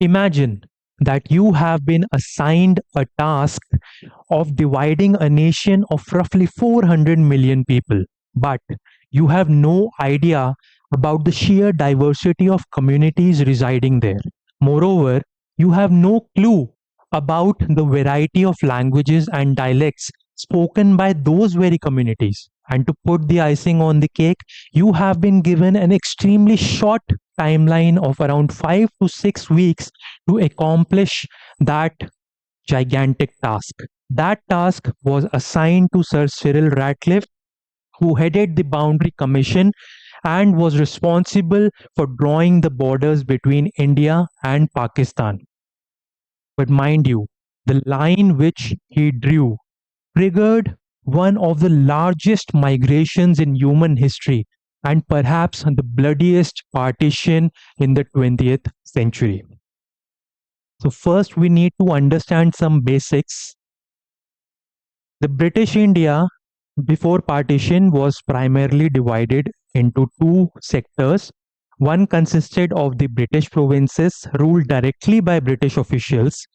Imagine that you have been assigned a task of dividing a nation of roughly 400 million people, but you have no idea about the sheer diversity of communities residing there. Moreover, you have no clue about the variety of languages and dialects spoken by those very communities. And to put the icing on the cake, you have been given an extremely short timeline of around 5 to 6 weeks to accomplish that gigantic task. That task was assigned to Sir Cyril Radcliffe, who headed the Boundary Commission and was responsible for drawing the borders between India and Pakistan. But mind you, the line which he drew triggered one of the largest migrations in human history and perhaps the bloodiest partition in the 20th century. So, first, we need to understand some basics. The British India before partition was primarily divided into two sectors. One consisted of the British provinces ruled directly by British officials,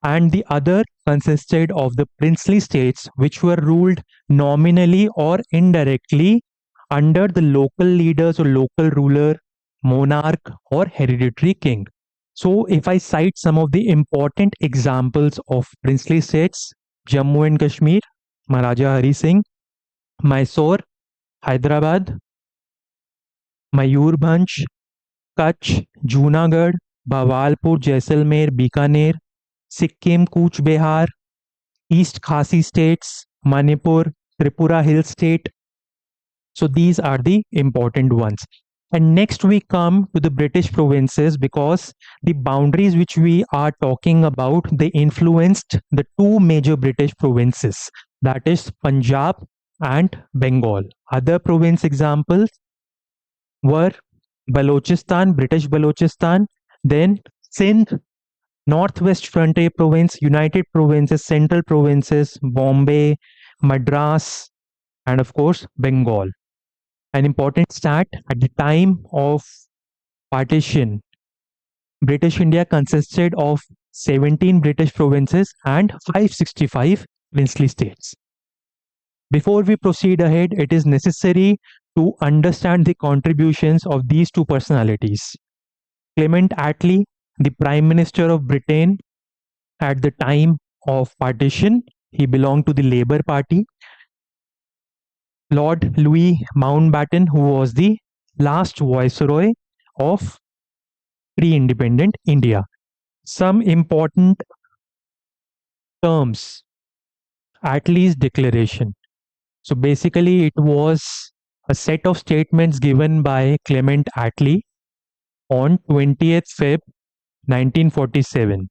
and the other consisted of the princely states which were ruled nominally or indirectly under the local leaders or local ruler, monarch, or hereditary king. So, if I cite some of the important examples of princely states, Jammu and Kashmir, Maharaja Hari Singh, Mysore, Hyderabad, Mayurbhanj, Kutch, Junagadh, Bawalpur, Jaisalmer, Bikaner, Sikkim, Cooch Behar, East Khasi states, Manipur, Tripura Hill state. So these are the important ones. And next we come to the British provinces, because the boundaries which we are talking about, they influenced the two major British provinces, that is Punjab and Bengal. Other province examples were Balochistan, British Balochistan, then Sindh, Northwest Frontier Province, United Provinces, Central Provinces, Bombay, Madras, and of course Bengal. An important stat: at the time of partition, British India consisted of 17 British provinces and 565 princely states. Before we proceed ahead, it is necessary to understand the contributions of these two personalities. Clement Atlee, the Prime Minister of Britain at the time of partition, he belonged to the Labour Party. Lord Louis Mountbatten, who was the last viceroy of pre-independent India. Some important terms. Atlee's declaration. So basically it was a set of statements given by Clement Atlee on 20th Feb 1947.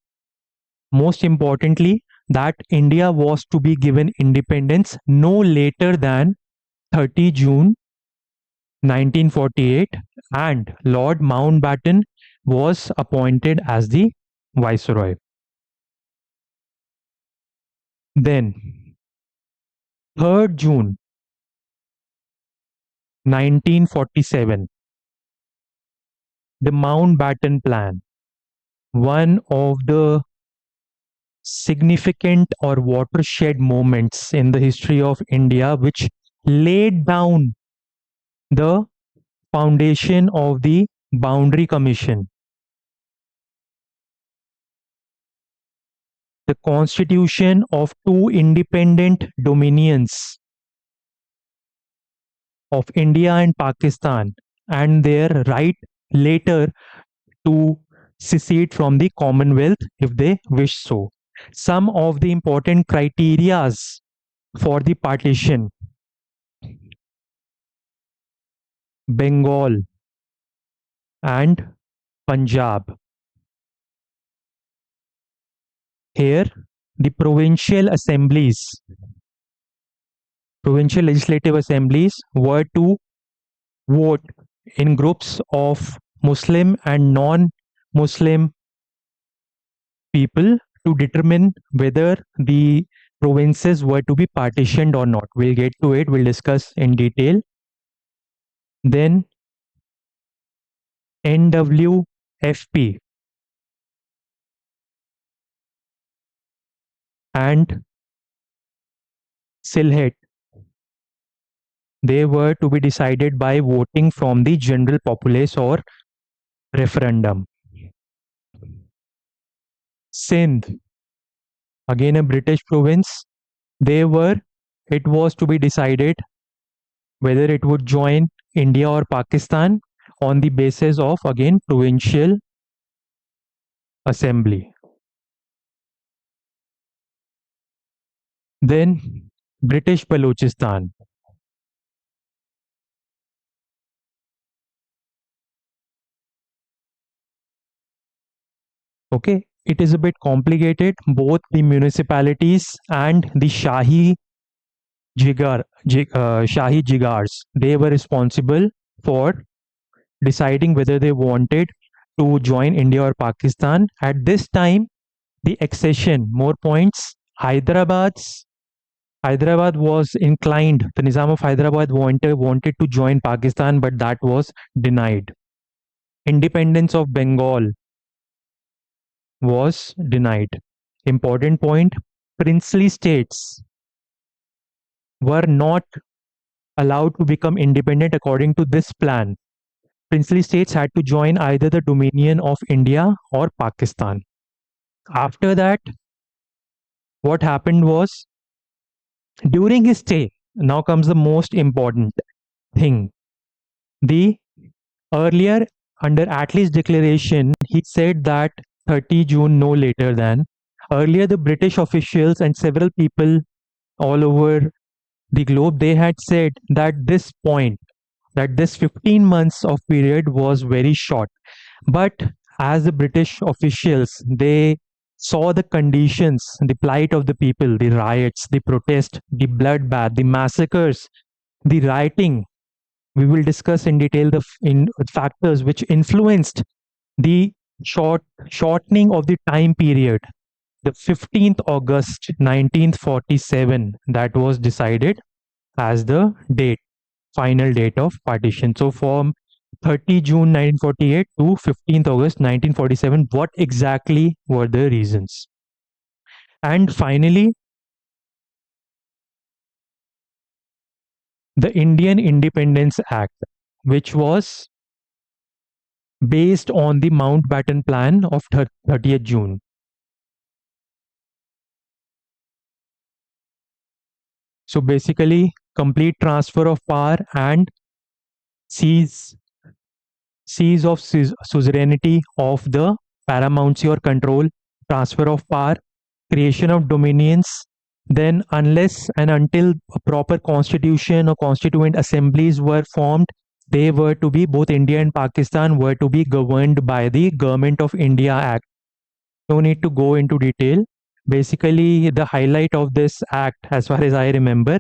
Most importantly, that India was to be given independence no later than 30 June 1948, and Lord Mountbatten was appointed as the viceroy. Then 3rd June 1947, the Mountbatten Plan, one of the significant or watershed moments in the history of India, which laid down the foundation of the Boundary Commission, the constitution of two independent dominions of India and Pakistan, and their right later to secede from the Commonwealth if they wish so. Some of the important criterias for the partition: Bengal and Punjab. Here, the provincial legislative assemblies were to vote in groups of Muslim and non-Muslim people to determine whether the provinces were to be partitioned or not. We'll get to it, we'll discuss in detail. Then NWFP, and Sylhet, they were to be decided by voting from the general populace or referendum. Sindh, again a British province, they were it was to be decided whether it would join India or Pakistan on the basis of again provincial assembly. Then British Balochistan. Okay, it is a bit complicated. Both the municipalities and the Shahi Jigars, they were responsible for deciding whether they wanted to join India or Pakistan. At this time, the accession, more points. Hyderabad was inclined. The Nizam of Hyderabad wanted to join Pakistan, but that was denied. Independence of Bengal was denied. Important point, princely states were not allowed to become independent according to this plan. Princely states had to join either the Dominion of India or Pakistan. After that, what happened was during his stay, now comes the most important thing. The earlier, under Atlee's declaration, he said that 30 June, no later than. Earlier, the British officials and several people all over the globe, they had said that this 15 months of period was very short. But as the British officials, they saw the conditions, the plight of the people, the riots, the protest, the bloodbath, the massacres, the rioting. We will discuss in detail the factors which influenced the shortening of the time period. The 15th August 1947, that was decided as the final date of partition. So from 30 June 1948 to 15th August 1947, what exactly were the reasons? And finally, the Indian Independence Act, which was based on the Mountbatten Plan of 30th June. So basically, complete transfer of power and seize of suzerainty of the paramountcy or control, transfer of power, creation of dominions. Then, unless and until a proper constitution or constituent assemblies were formed, they were to be, both India and Pakistan were to be governed by the Government of India Act. No need to go into detail. Basically, the highlight of this act, as far as I remember,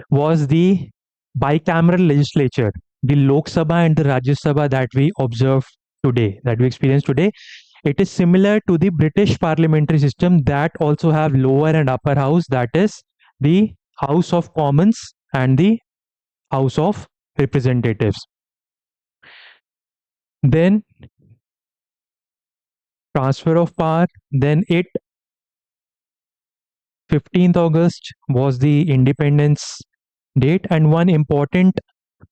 was the bicameral legislature, the Lok Sabha and the Rajya Sabha that we observe today, that we experience today. It is similar to the British parliamentary system that also have lower and upper house, that is the House of Commons and the House of Representatives. Then transfer of power, then 15th August was the independence date, and one important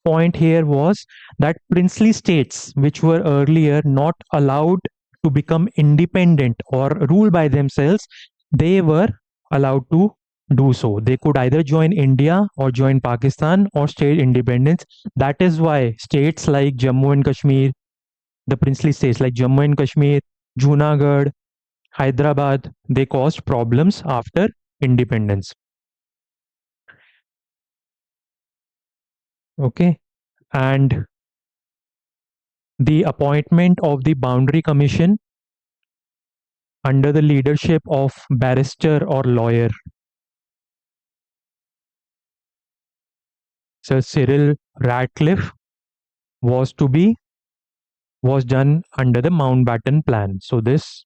point here was that princely states, which were earlier not allowed to become independent or rule by themselves, they were allowed to do so. They could either join India or join Pakistan or state independence. That is why states like Jammu and Kashmir, the princely states like Jammu and Kashmir, Junagadh, Hyderabad, they caused problems after independence. Okay, and the appointment of the Boundary Commission under the leadership of barrister or lawyer Sir Cyril Radcliffe was done under the Mountbatten Plan. So this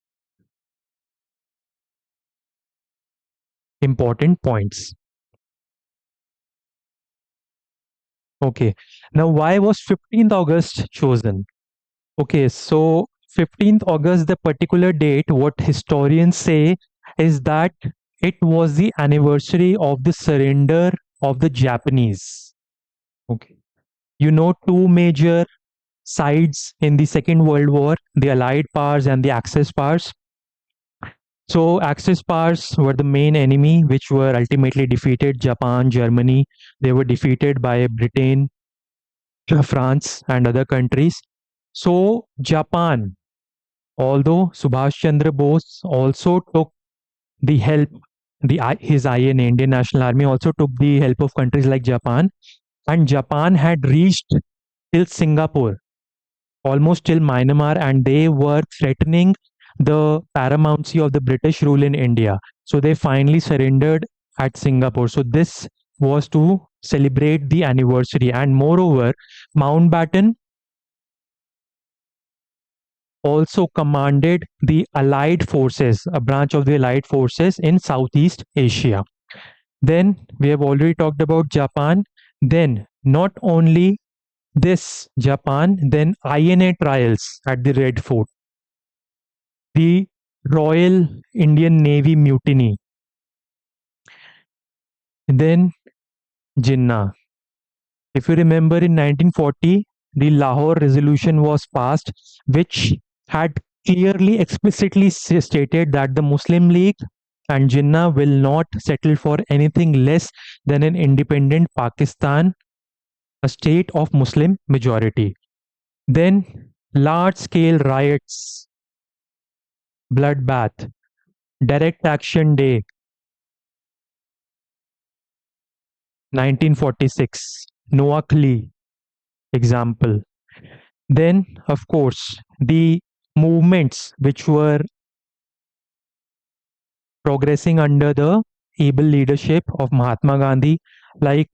important points. Okay, now why was 15th August chosen? Okay, so 15th August, the particular date, what historians say is that it was the anniversary of the surrender of the Japanese. Okay. You know, two major sides in the Second World War, the Allied powers and the Axis powers. So, Axis powers were the main enemy, which were ultimately defeated. Japan, Germany, they were defeated by Britain, France, and other countries. So, Japan, although Subhash Chandra Bose also took the help, his INA, Indian National Army, also took the help of countries like Japan, and Japan had reached till Singapore, almost till Myanmar, and they were threatening the paramountcy of the British rule in India. So they finally surrendered at Singapore. So this was to celebrate the anniversary. And moreover, Mountbatten also commanded the Allied forces, a branch of the Allied forces in Southeast Asia. Then we have already talked about Japan. Then not only this Japan, then INA trials at the Red Fort, the Royal Indian Navy mutiny, then Jinnah. If you remember, in 1940, the Lahore resolution was passed, which had clearly, explicitly stated that the Muslim League and Jinnah will not settle for anything less than an independent Pakistan, a state of Muslim majority. Then large scale riots, bloodbath, direct action day, 1946, Noakhli example. Then, of course, the movements which were progressing under the able leadership of Mahatma Gandhi, like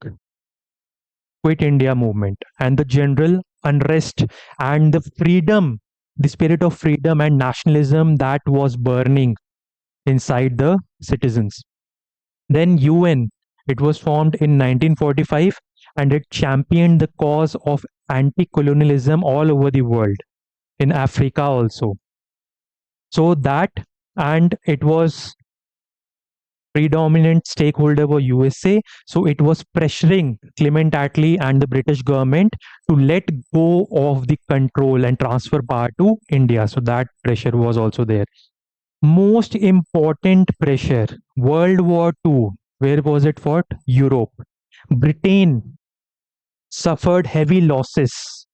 Quit India movement, and the general unrest and the freedom, the spirit of freedom and nationalism that was burning inside the citizens. Then UN, it was formed in 1945, and it championed the cause of anti-colonialism all over the world, in Africa also. So that, and it was predominant stakeholder were USA, so it was pressuring Clement Atlee and the British government to let go of the control and transfer power to India. So that pressure was also there. Most important pressure, World War II. Where was it fought? Europe. Britain suffered heavy losses,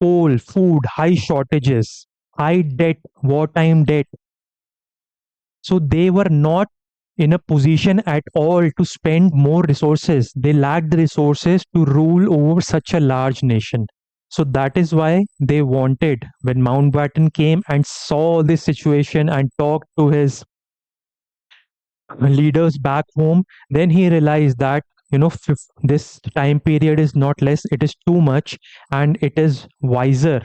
coal, food, high shortages, high debt, wartime debt. So they were not in a position at all to spend more resources. They lacked the resources to rule over such a large nation. So that is why they wanted, when Mountbatten came and saw this situation and talked to his leaders back home, then he realized that, this time period is not less, it is too much, and it is wiser.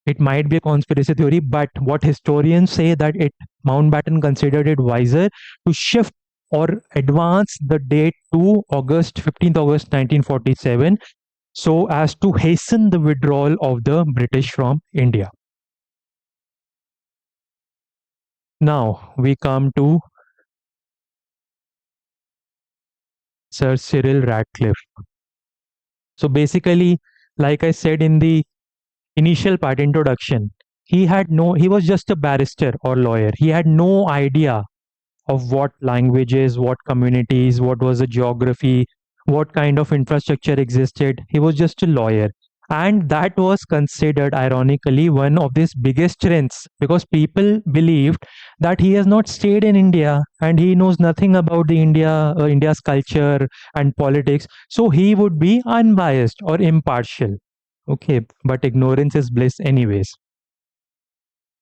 It might be a conspiracy theory, but what historians say that Mountbatten considered it wiser to shift or advance the date to 15th August 1947, so as to hasten the withdrawal of the British from India. Now we come to Sir Cyril Radcliffe. So basically, like I said in the initial part, introduction, he was just a barrister or lawyer. He had no idea of what languages, what communities, what was the geography, what kind of infrastructure existed. He was just a lawyer. And that was considered, ironically, one of his biggest strengths, because people believed that he has not stayed in India and he knows nothing about India's culture and politics. So he would be unbiased or impartial. Okay, but ignorance is bliss, anyways.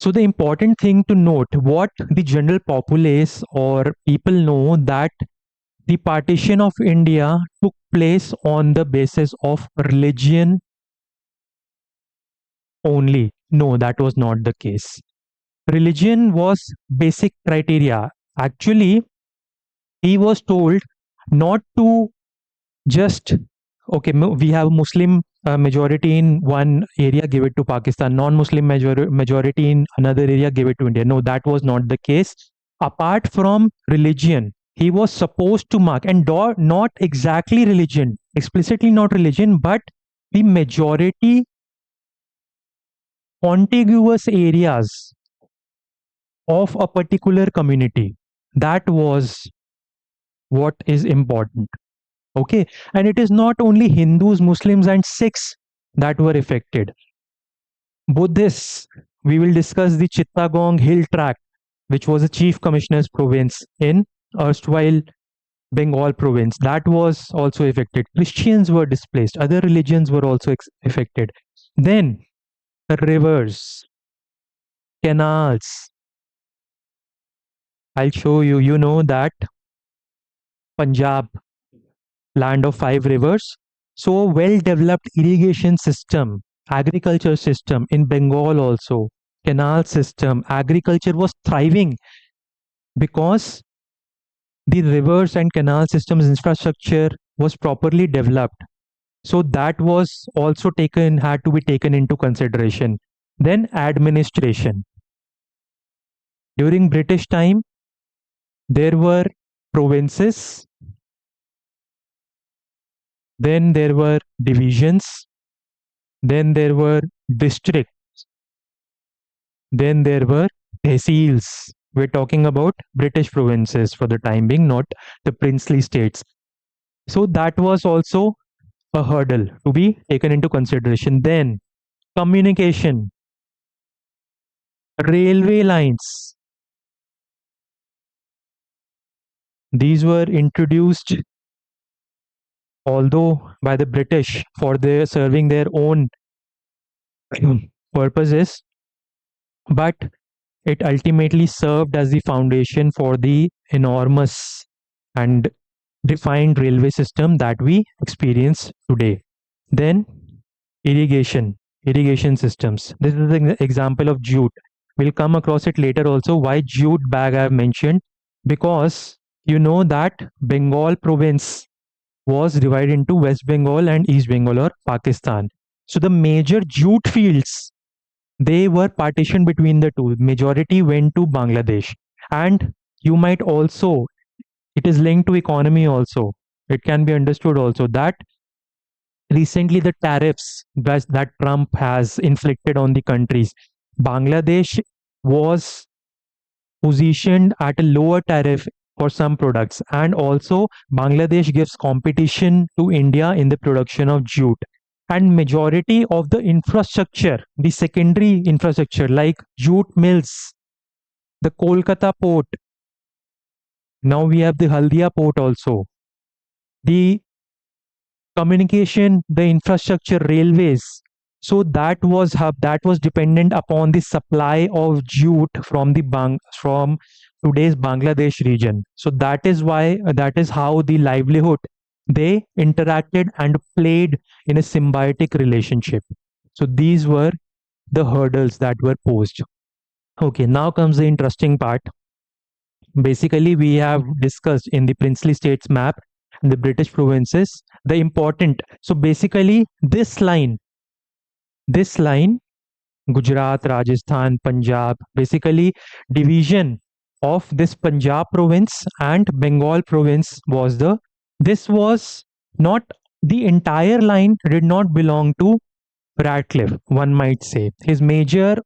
So the important thing to note, what the general populace or people know, that the partition of India took place on the basis of religion only. No, that was not the case. Religion was basic criteria. Actually, he was told not to just, okay, we have Muslim majority in one area, give it to Pakistan. Non-Muslim majority in another area, give it to India. No, that was not the case. apart from religion, he was supposed to mark, and not exactly religion, explicitly not religion, but the majority contiguous areas of a particular community. That was what is important. Okay. And it is not only Hindus, Muslims, and Sikhs that were affected. Buddhists, we will discuss the Chittagong Hill Tract, which was a chief commissioner's province in erstwhile Bengal province. That was also affected. Christians were displaced. Other religions were also affected. Then rivers, canals. I'll show you. You know that Punjab, land of five rivers. So well developed irrigation system, agriculture system in Bengal also, canal system, agriculture was thriving because the rivers and canal systems infrastructure was properly developed. So that was also had to be taken into consideration. Then administration. During British time, there were provinces, then there were divisions, then there were districts, then there were tehsils. We're talking about British provinces for the time being, not the princely states. So that was also a hurdle to be taken into consideration. Then communication, railway lines. These were introduced, although by the British for their serving their own purposes, but it ultimately served as the foundation for the enormous and refined railway system that we experience today. Then irrigation systems. This is an example of jute. We'll come across it later also. Why jute bag I have mentioned? Because you know that Bengal province was divided into West Bengal and East Bengal or Pakistan. So the major jute fields, they were partitioned between the two. Majority went to Bangladesh. And you might also, it is linked to economy also. It can be understood also that recently the tariffs that Trump has inflicted on the countries, Bangladesh was positioned at a lower tariff for some products, and also Bangladesh gives competition to India in the production of jute. And majority of the infrastructure, the secondary infrastructure like jute mills, the Kolkata port, now we have the Haldia port also, the communication, the infrastructure, railways. So that was dependent upon the supply of jute from from today's Bangladesh region. So that is how the livelihood, they interacted and played in a symbiotic relationship. So these were the hurdles that were posed. Okay, now comes the interesting part. Basically, we have discussed in the princely states map, the British provinces, the important. So basically, this line, Gujarat, Rajasthan, Punjab, basically division of this Punjab province and Bengal province was this was not, the entire line did not belong to Radcliffe, one might say. His major,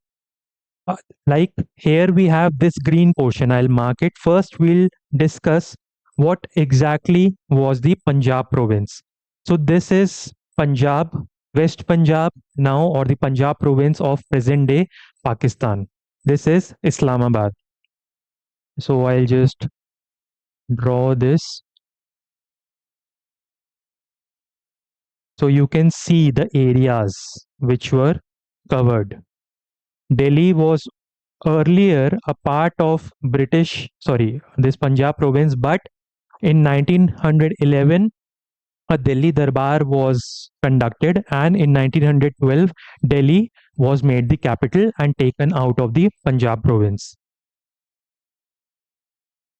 like here we have this green portion, I'll mark it. First, we'll discuss what exactly was the Punjab province. So this is Punjab, West Punjab now, or the Punjab province of present day Pakistan. This is Islamabad. So I'll just draw this. So you can see the areas which were covered. Delhi was earlier a part of this Punjab province, but in 1911, a Delhi Darbar was conducted, and in 1912, Delhi was made the capital and taken out of the Punjab province.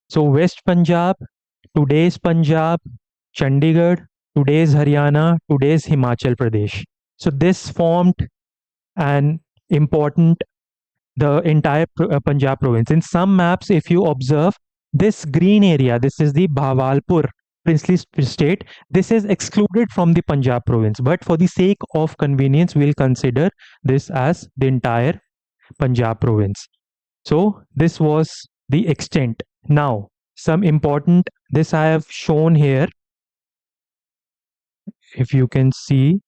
So West Punjab, today's Punjab, Chandigarh, today's Haryana, today's Himachal Pradesh. So this formed an important the entire Punjab province. In some maps, if you observe this green area, this is the Bhavalpur princely state. This is excluded from the Punjab province, but for the sake of convenience, we'll consider this as the entire Punjab province. So this was the extent. Now, some important, this I have shown here. If you can see,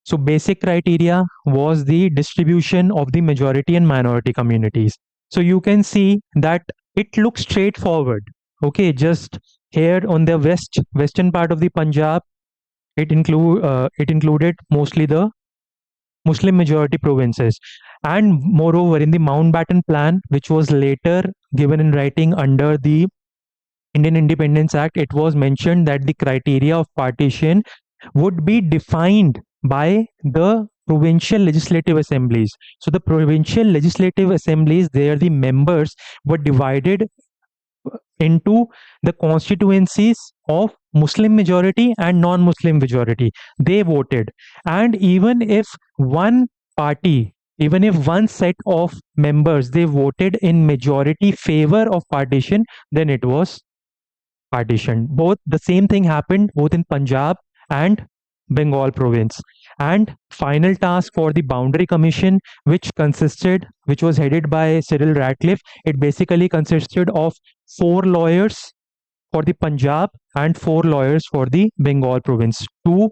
so basic criteria was the distribution of the majority and minority communities. So you can see that it looks straightforward. Okay, just here on the western part of the Punjab, it included mostly the Muslim majority provinces. And moreover, in the Mountbatten Plan, which was later given in writing under the Indian Independence Act, it was mentioned that the criteria of partition would be defined by the provincial legislative assemblies. So the provincial legislative assemblies, there the members were divided into the constituencies of Muslim majority and non-Muslim majority. They voted. And even if one party, even if one set of members, they voted in majority favor of partition, then it was partition. Both the same thing happened both in Punjab and Bengal province. And final task for the boundary commission, which was headed by Cyril Radcliffe, it basically consisted of 4 lawyers for the Punjab and 4 lawyers for the Bengal province. 2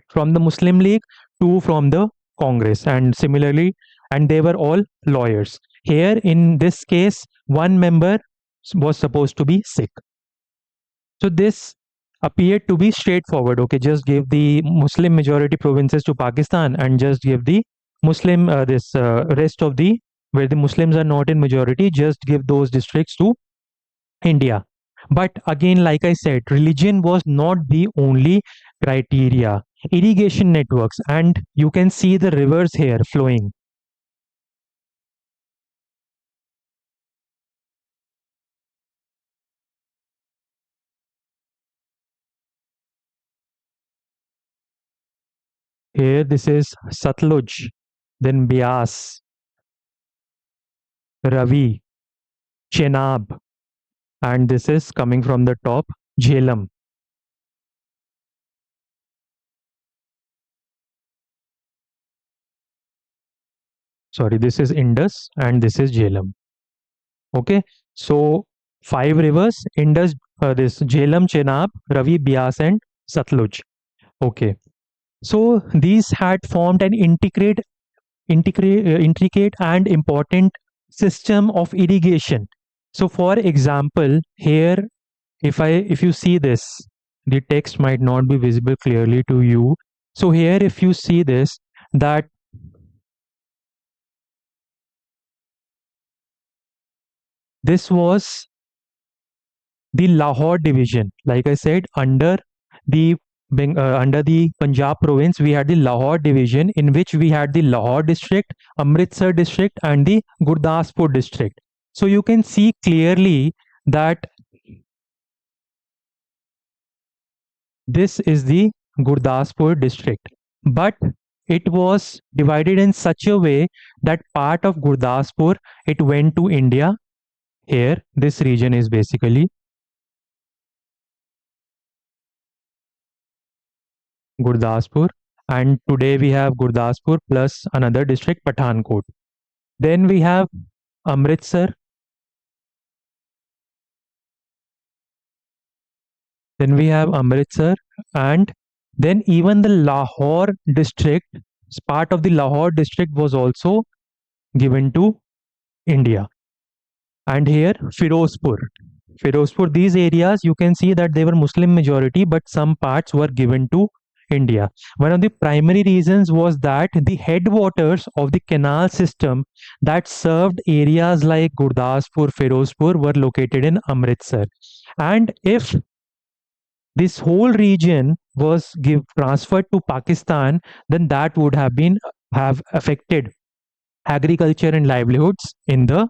from the Muslim League, 2 from the Congress, and similarly, and they were all lawyers. Here in this case, one member was supposed to be Sikh. So this appeared to be straightforward. Okay, just give the Muslim majority provinces to Pakistan and just give the Muslim rest of the where the Muslims are not in majority, just give those districts to India. But again, like I said, religion was not the only criteria. Irrigation networks, and you can see the rivers here flowing. Here, this is Satluj, then Bias, Ravi, Chenab, and this is coming from the top, Jhelum. Sorry, this is Indus and this is Jhelum. Okay, so 5 rivers: Indus, this Jhelum, Chenab, Ravi, Bias, and Satluj. Okay, so these had formed an intricate and important system of irrigation. So, for example, here, if you see this, the text might not be visible clearly to you. So here, if you see this, that this was the Lahore division. Like I said, the under the Punjab province, we had the Lahore division, in which we had the Lahore district, Amritsar district, and the Gurdaspur district. So you can see clearly that this is the Gurdaspur district, but it was divided in such a way that part of Gurdaspur, it went to India. Here, this region is basically Gurdaspur, and today we have Gurdaspur plus another district, Pathankot. Then we have Amritsar. Then we have Amritsar, and then even the Lahore district, part of the Lahore district was also given to India. And here, Ferozepur. Ferozepur, these areas, you can see that they were Muslim majority, but some parts were given to India. One of the primary reasons was that the headwaters of the canal system that served areas like Gurdaspur, Ferozepur were located in Amritsar. And if this whole region was transferred to Pakistan, then that would have affected agriculture and livelihoods in the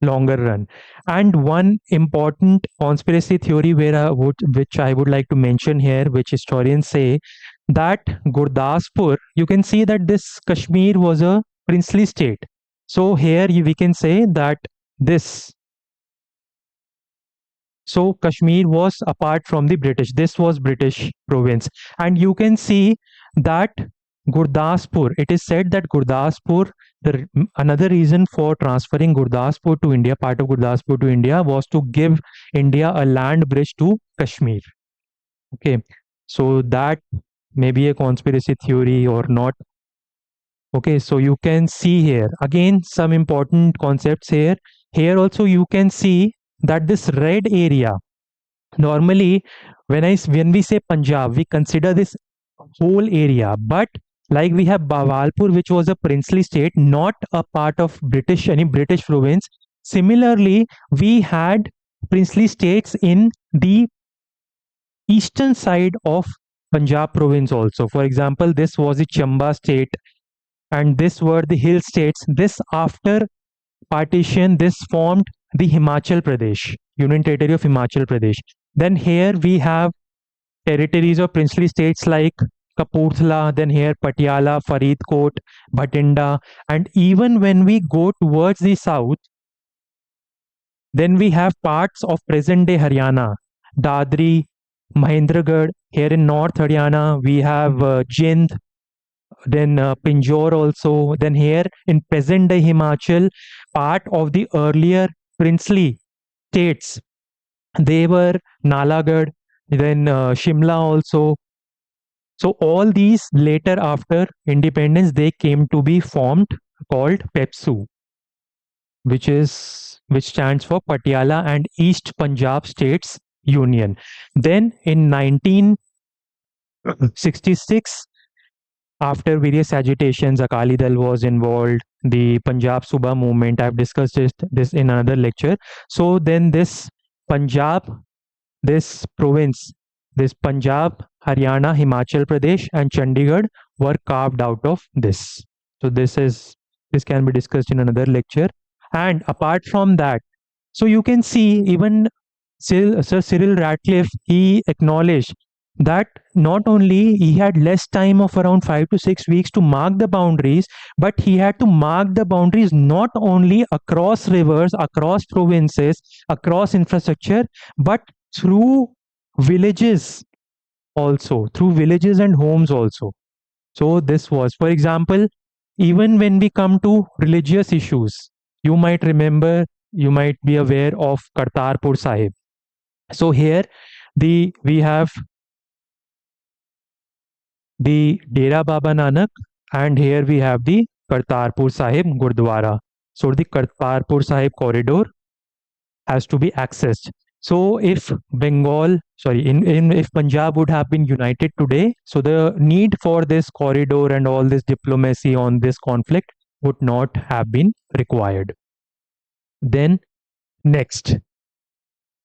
longer run. And one important conspiracy theory which I would like to mention here, which historians say that Gurdaspur, you can see that this Kashmir was a princely state. So here we can say that this, so Kashmir was apart from the British. This was British province. And you can see that Gurdaspur, it is said that Gurdaspur, another reason for transferring Gurdaspur to India, part of Gurdaspur to India, was to give India a land bridge to Kashmir. Okay. So that may be a conspiracy theory or not. Okay. So you can see here again some important concepts here. Here also you can see that this red area, normally when we say Punjab, we consider this whole area, but like we have Bawalpur, which was a princely state, not a part of British, any British province. Similarly, we had princely states in the eastern side of Punjab province also. For example, this was the Chamba state, and this were the hill states. This after partition, this formed the Himachal Pradesh, Union Territory of Himachal Pradesh. Then here we have territories of princely states like Kapurthala, then here Patiala, Faridkot, Bhatinda, and even when we go towards the south, then we have parts of present day Haryana, Dadri, Mahendragarh. Here in North Haryana, we have Jind, then Pinjore also. Then here in present day Himachal, part of the earlier princely states, they were Nalagarh, then Shimla also. So all these later after independence they came to be formed called PEPSU, which stands for Patiala and East Punjab States Union. Then in 1966, after various agitations, Akali Dal was involved, the Punjab Subha movement. I've discussed this in another lecture. So then this Punjab, this province, this Punjab, Haryana, Himachal Pradesh, and Chandigarh were carved out of this. So this can be discussed in another lecture. And apart from that, so you can see even Sir Cyril Radcliffe, he acknowledged that not only he had less time of around 5 to 6 weeks to mark the boundaries, but he had to mark the boundaries not only across rivers, across provinces, across infrastructure, but through villages also, through villages and homes also. So this was, for example, even when we come to religious issues, you might remember, you might be aware of Kartarpur Sahib. So here we have the Dera Baba Nanak, and here we have the Kartarpur Sahib Gurdwara. So the Kartarpur Sahib corridor has to be accessed. So if Bengal, sorry, if Punjab would have been united today, so the need for this corridor and all this diplomacy on this conflict would not have been required. Then next,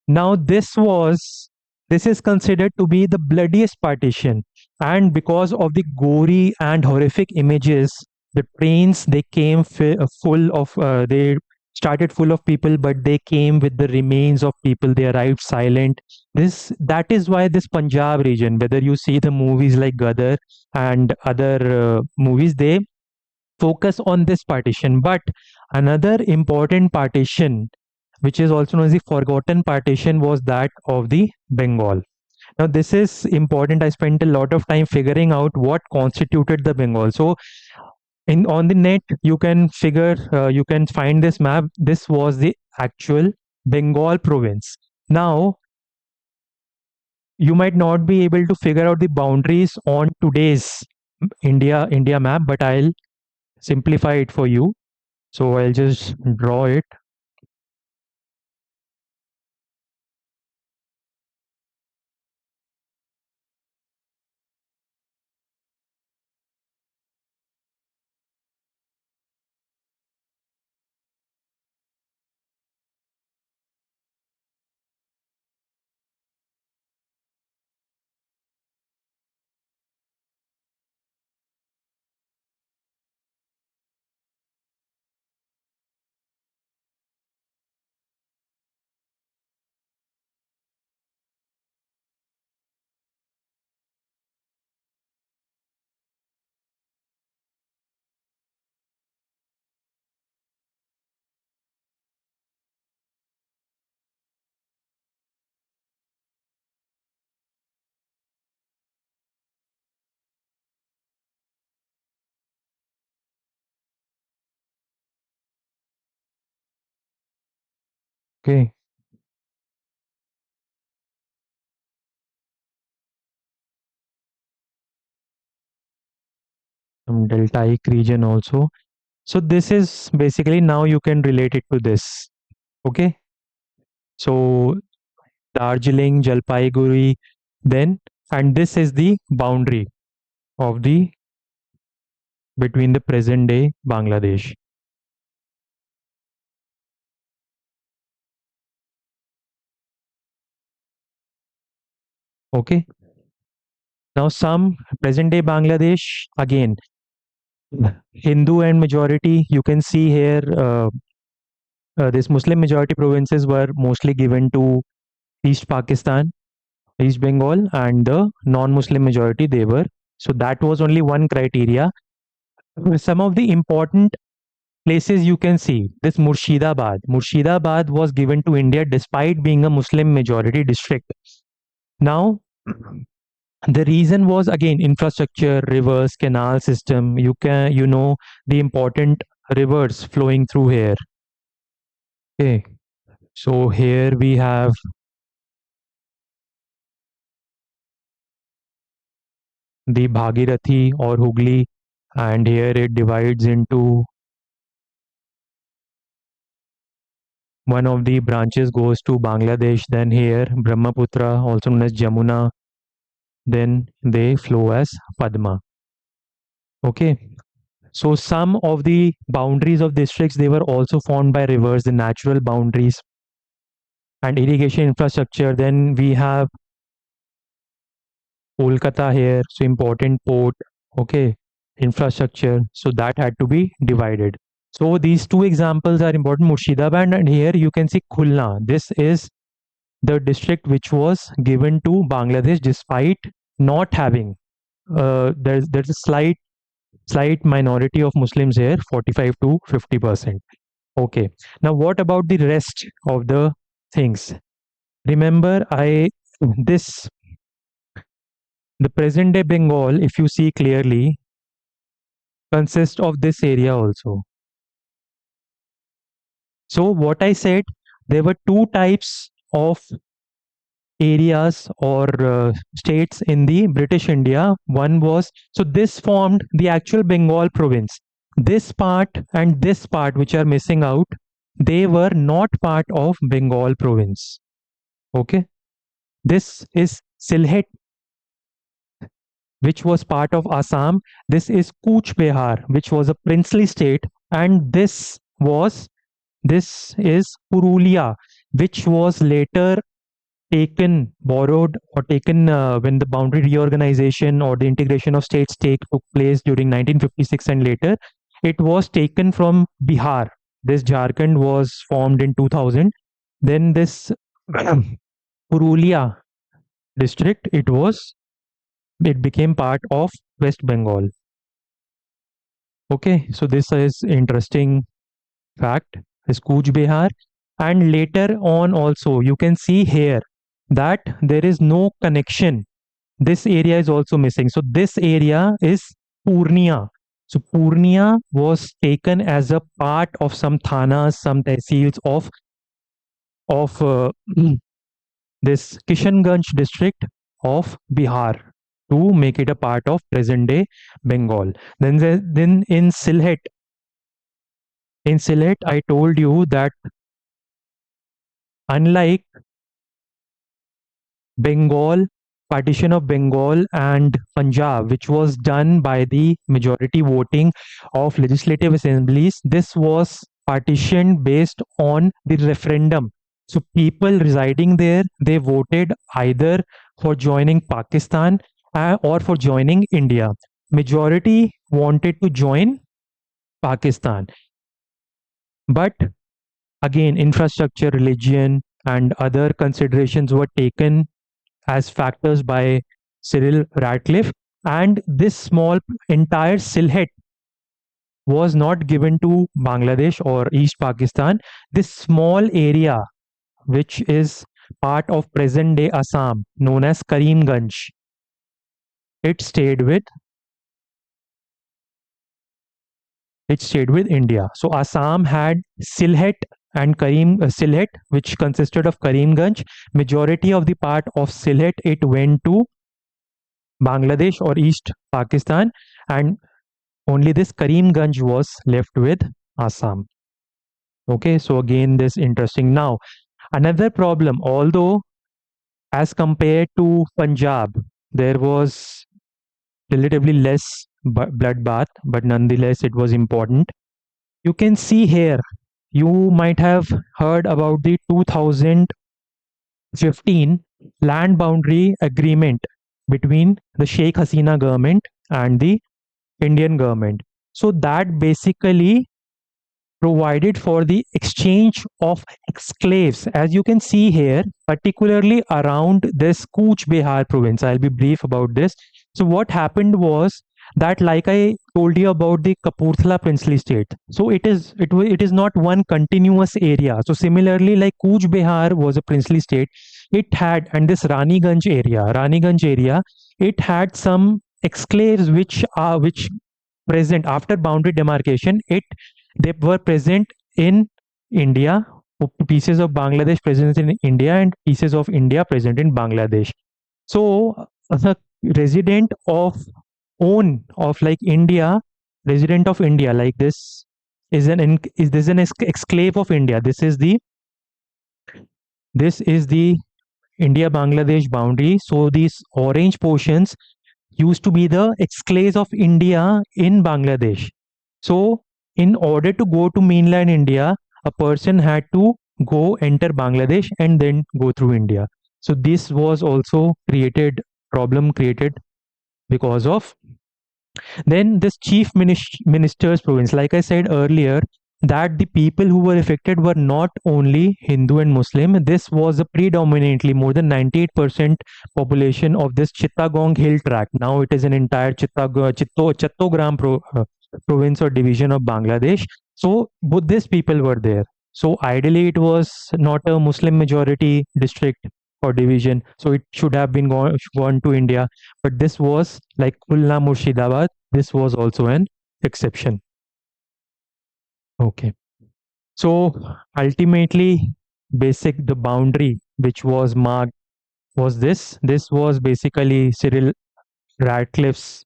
now this is considered to be the bloodiest partition, and because of the gory and horrific images, the trains they came full of they started full of people, but they came with the remains of people. They arrived silent. This that is why this Punjab region, whether you see the movies like Gadar and other movies, they focus on this partition. But another important partition, which is also known as the forgotten partition, was that of the Bengal. Now, this is important. I spent a lot of time figuring out what constituted the Bengal. So, in on the net, you can find this map. This was the actual Bengal province. Now, you might not be able to figure out the boundaries on today's India map, but I'll simplify it for you. So I'll just draw it. Okay, some deltaic region also. So this is basically now you can relate it to this. Okay, so Darjeeling, Jalpaiguri, then, and this is the boundary of the between the present day Bangladesh. Okay, now some present day Bangladesh again, Hindu and majority. You can see here, this Muslim majority provinces were mostly given to East Pakistan, East Bengal, and the non-Muslim majority they were. So that was only one criteria. Some of the important places you can see this Murshidabad. Murshidabad was given to India despite being a Muslim majority district. Now, the reason was again infrastructure, rivers, canal system. You know the important rivers flowing through here. Okay, so here we have the Bhagirathi or Hooghly, and here it divides into one of the branches goes to Bangladesh. Then here Brahmaputra, also known as Jamuna, then they flow as Padma. Okay, so some of the boundaries of districts they were also formed by rivers, the natural boundaries and irrigation infrastructure. Then we have Kolkata here, so important port. Okay, infrastructure. So that had to be divided. So these two examples are important. Murshidabad and here you can see Khulna. This is the district which was given to Bangladesh despite not having. There's a slight minority of Muslims here, 45 to 50%. Okay. Now, what about the rest of the things? Remember, this the present day Bengal, if you see clearly, consists of this area also. So, what I said, there were two types of areas or states in the British India. One was, so this formed the actual Bengal province. This part and this part, which are missing out, they were not part of Bengal province. Okay. This is Sylhet, which was part of Assam. This is Cooch Behar, which was a princely state. And this is Purulia, which was later borrowed or taken when the boundary reorganization or the integration of states took place during 1956 and later. It was taken from Bihar. This Jharkhand was formed in 2000. Then this Purulia district, it became part of West Bengal. Okay, so this is interesting fact. Is Cooch Behar, and later on also you can see here that there is no connection. This area is also missing. So this area is Purnia. So Purnia was taken as a part of some thanas, some tehsils of this Kishanganj district of Bihar to make it a part of present day Bengal. Then in Sylhet, I told you that unlike Bengal, Partition of Bengal and Punjab, which was done by the majority voting of legislative assemblies, this was partitioned based on the referendum. So people residing there, they voted either for joining Pakistan or for joining India. Majority wanted to join Pakistan, but again, infrastructure, religion, and other considerations were taken as factors by Cyril Radcliffe. And this small entire Sylhet was not given to Bangladesh or East Pakistan. This small area, which is part of present day Assam, known as Karimganj, it stayed with it stayed with India. So Assam had Sylhet and Sylhet, which consisted of Karimganj. Majority of the part of Sylhet, it went to Bangladesh or East Pakistan, and only this Karimganj was left with Assam. Okay, so again, this interesting. Now, another problem, although as compared to Punjab, there was relatively less bloodbath, but nonetheless, it was important. You can see here, you might have heard about the 2015 land boundary agreement between the Sheikh Hasina government and the Indian government. So that basically provided for the exchange of exclaves, as you can see here, particularly around this Cooch Behar province. I'll be brief about this. So, what happened was that, like I told you about the Kapurthala princely state, so it is not one continuous area. So, similarly, like Cooch Behar was a princely state, it had, and this Raniganj area, it had some exclaves which present after boundary demarcation. They were present in India, pieces of Bangladesh present in India, and pieces of India present in Bangladesh. So, a resident of like India, resident of India, like this is this an exclave of India. This is the India Bangladesh boundary. So these orange portions used to be the exclaves of India in Bangladesh. So, in order to go to mainland India, a person had to go enter Bangladesh and then go through India. So, this was also problem created because of then this minister's province. Like I said earlier, that the people who were affected were not only Hindu and Muslim. This was a predominantly more than 98% population of this Chittagong hill tract. Now it is an entire Chattogram province or division of Bangladesh. So Buddhist people were there. So ideally, it was not a Muslim majority district or division. So it should have been gone to India. But this was like Khulna Murshidabad. This was also an exception. Okay. So ultimately, the boundary which was marked was this. This was basically Cyril Radcliffe's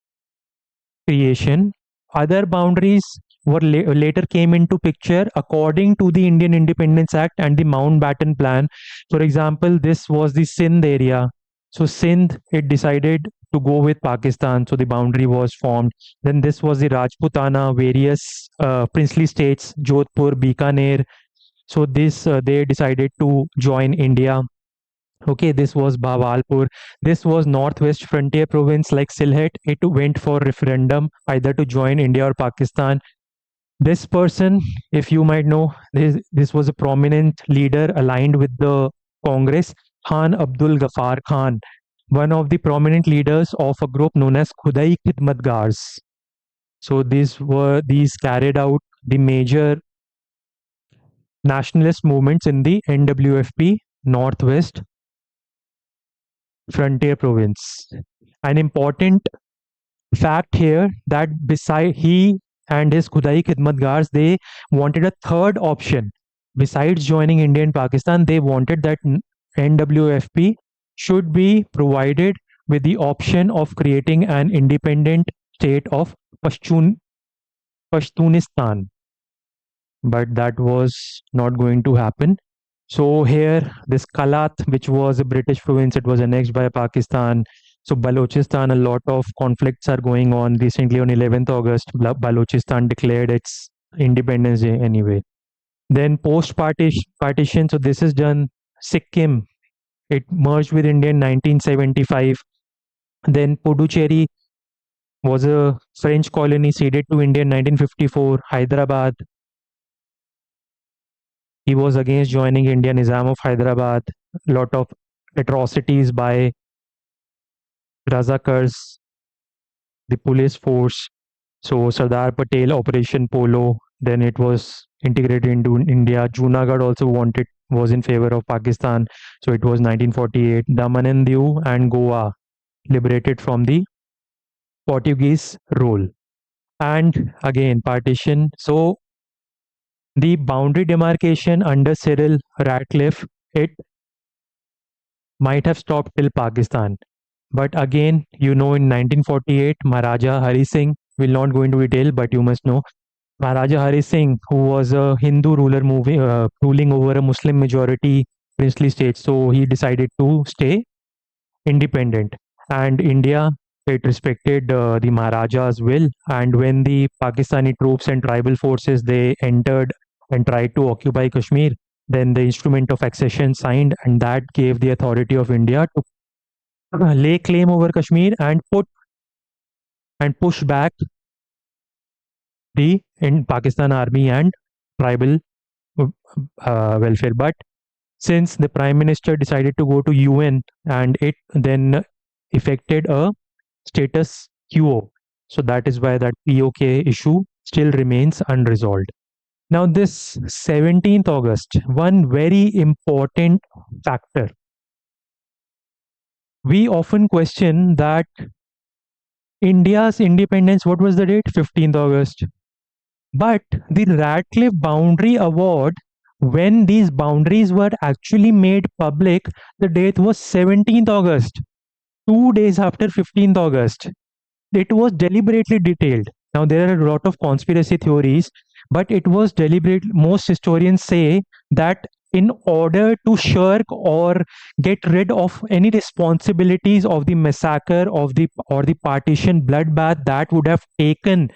creation. Other boundaries were later came into picture according to the Indian Independence Act and the Mountbatten Plan. For example, this was the Sindh area. So Sindh, it decided to go with Pakistan. So the boundary was formed. Then this was the Rajputana, various princely states, Jodhpur, Bikaner. So this they decided to join India. Okay, this was Bawalpur. This was Northwest Frontier Province like Sylhet. It went for referendum either to join India or Pakistan. This person, if you might know, this was a prominent leader aligned with the Congress, Khan Abdul Ghaffar Khan, one of the prominent leaders of a group known as Khudai Khidmatgars. So these carried out the major nationalist movements in the NWFP Northwest Frontier Province. An important fact here that beside he and his Khudai Khidmatgars, they wanted a third option. Besides joining India and Pakistan, they wanted that NWFP should be provided with the option of creating an independent state of Pashtunistan. But that was not going to happen. So here, this Kalat, which was a British province, it was annexed by Pakistan. So Balochistan, a lot of conflicts are going on. Recently, on 11th August, Balochistan declared its independence day anyway. Then post-partition, so this is done. Sikkim, it merged with India in 1975. Then Puducherry was a French colony ceded to India in 1954. Hyderabad, he was against joining India. Nizam of Hyderabad, lot of atrocities by Razakars, the police force. So Sardar Patel, Operation Polo, then it was integrated into India. Junagadh also was in favor of Pakistan. So it was 1948. Daman and Diu and Goa liberated from the Portuguese rule. And again, partition. So The boundary demarcation under Cyril Radcliffe, it might have stopped till Pakistan. But again, in 1948, Maharaja Hari Singh, will not go into detail, but you must know, Maharaja Hari Singh, who was a Hindu ruler ruling over a Muslim majority princely state, so he decided to stay independent. And India, it respected the Maharaja's will. And when the Pakistani troops and tribal forces they entered and tried to occupy Kashmir, then the instrument of accession signed, and that gave the authority of India to lay claim over Kashmir and put and push back the in Pakistan army and tribal welfare. But since the prime minister decided to go to UN, and it then effected a status quo, so that is why that POK issue still remains unresolved. Now, this 17th August, one very important factor. We often question that India's independence, what was the date? 15th August. But the Radcliffe Boundary Award, when these boundaries were actually made public, the date was 17th August, 2 days after 15th August. It was deliberately detailed. Now, there are a lot of conspiracy theories, but it was deliberate. Most historians say that in order to shirk or get rid of any responsibilities of the massacre of the or the partition bloodbath that would have taken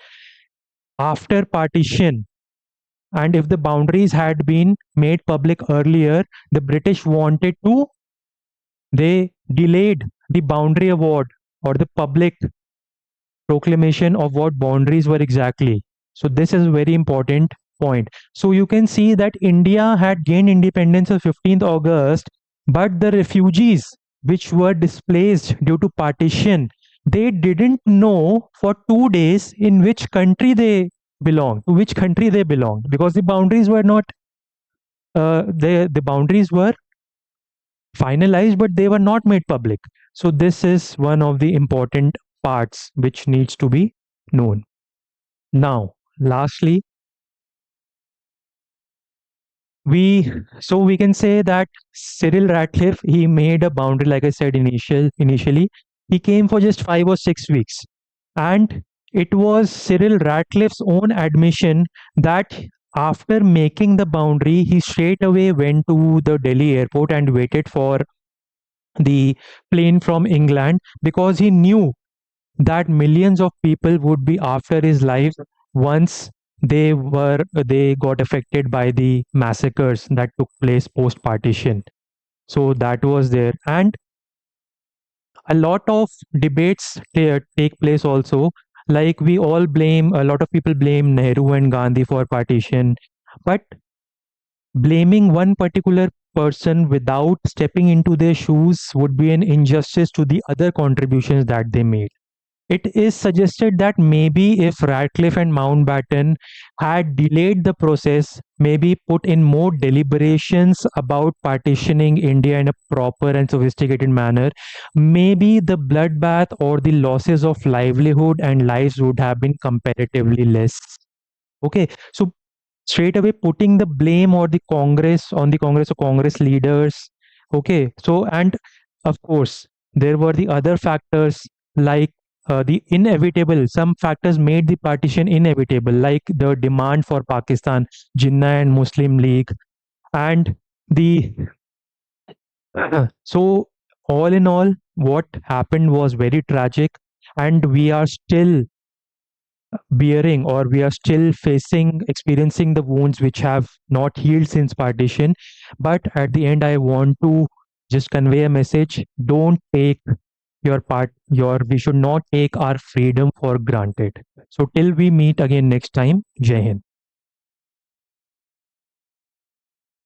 after partition, and if the boundaries had been made public earlier, the British wanted to, they delayed the boundary award or the public proclamation of what boundaries were exactly. So this is a very important point. So you can see that India had gained independence on 15th August, but the refugees which were displaced due to partition, they didn't know for 2 days in which country they belong, to which country they belonged, because the boundaries were not, the boundaries were finalized, but they were not made public. So this is one of the important parts which needs to be known. Now, lastly, we can say that Cyril Radcliffe, he made a boundary, like I said initially, he came for just 5 or 6 weeks, and it was Cyril Radcliffe's own admission that after making the boundary, he straight away went to the Delhi airport and waited for the plane from England, because he knew that millions of people would be after his life once they got affected by the massacres that took place post partition. So that was there, and a lot of debates take place also. Like, we all blame, a lot of people blame Nehru and Gandhi for partition, but blaming one particular person without stepping into their shoes would be an injustice to the other contributions that they made. It is suggested that maybe if Radcliffe and Mountbatten had delayed the process, maybe put in more deliberations about partitioning India in a proper and sophisticated manner, maybe the bloodbath or the losses of livelihood and lives would have been comparatively less. Okay, so straight away putting the blame or the Congress on the Congress or Congress leaders. Okay, so, and of course, there were the other factors, like the inevitable, some factors made the partition inevitable, like the demand for Pakistan, Jinnah and Muslim League, and the so all in all, what happened was very tragic, and we are still bearing, or we are still experiencing the wounds which have not healed since partition. But at the end, I want to just convey a message: don't take we should not take our freedom for granted. So till we meet again next time, Jai Hind.